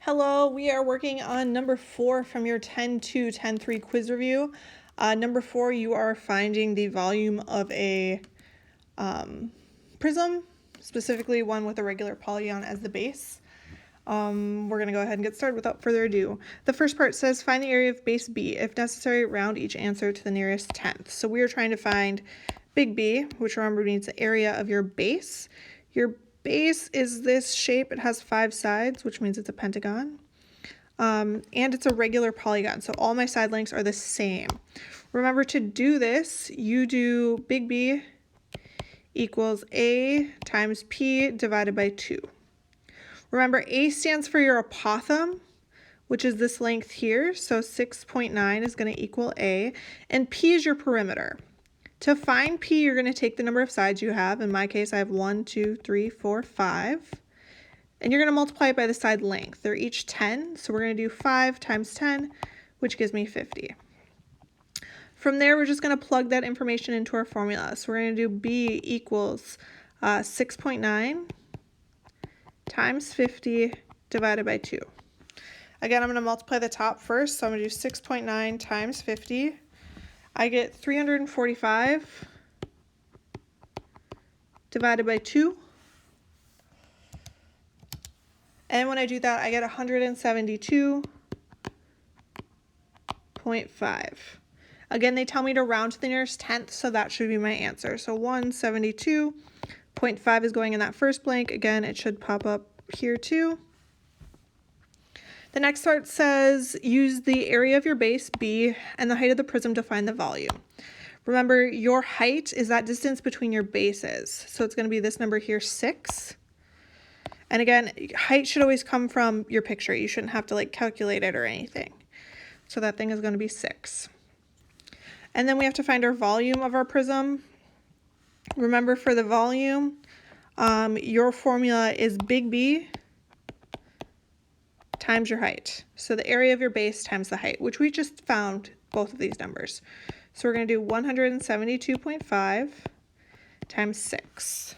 Hello, we are working on number 4 from your 10-2, 10-3 quiz review. Number 4, you are finding the volume of a prism, specifically one with a regular polygon as the base. We're going to go ahead and get started without further ado. The first part says, find the area of base B. If necessary, round each answer to the nearest tenth. So we are trying to find big B, which remember means the area of your base. Your base is this shape. It has 5 sides, which means it's a pentagon. And it's a regular polygon, so all my side lengths are the same. Remember, to do this, you do big B equals A times P divided by 2. Remember, A stands for your apothem, which is this length here, so 6.9 is going to equal A, and P is your perimeter. To find P, you're going to take the number of sides you have. In my case, I have 1, 2, 3, 4, 5. And you're going to multiply it by the side length. They're each 10, so we're going to do 5 times 10, which gives me 50. From there, we're just going to plug that information into our formula. So we're going to do B equals 6.9 times 50 divided by 2. Again, I'm going to multiply the top first, so I'm going to do 6.9 times 50. I get 345 divided by 2. And when I do that, I get 172.5. Again, they tell me to round to the nearest tenth, so that should be my answer. So 172.5 is going in that first blank. Again, it should pop up here too. The next part says, use the area of your base, B, and the height of the prism to find the volume. Remember, your height is that distance between your bases. So it's going to be this number here, 6. And again, height should always come from your picture. You shouldn't have to like calculate it or anything. So that thing is going to be 6. And then we have to find our volume of our prism. Remember, for the volume, your formula is big B times your height. So the area of your base times the height, which we just found both of these numbers. So we're going to do 172.5 times 6.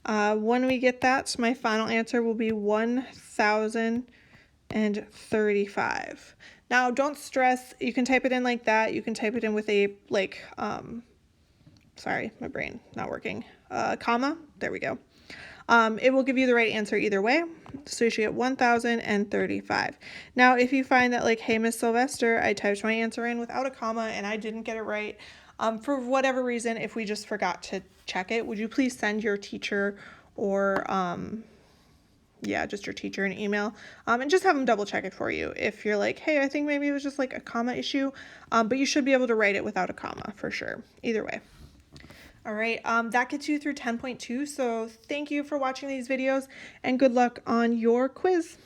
When we get that, so my final answer will be 1,035. Now, don't stress. You can type it in like that. You can type it in with a, like, sorry, my brain not working, comma. There we go. It will give you the right answer either way. So you should get 1,035. Now, if you find that, like, hey, Miss Sylvester, I typed my answer in without a comma and I didn't get it right, for whatever reason, if we just forgot to check it, would you please send your teacher or, just your teacher an email, and just have them double check it for you. If you're like, hey, I think maybe it was just like a comma issue, but you should be able to write it without a comma for sure, either way. All right, that gets you through 10.2, so thank you for watching these videos, and good luck on your quiz.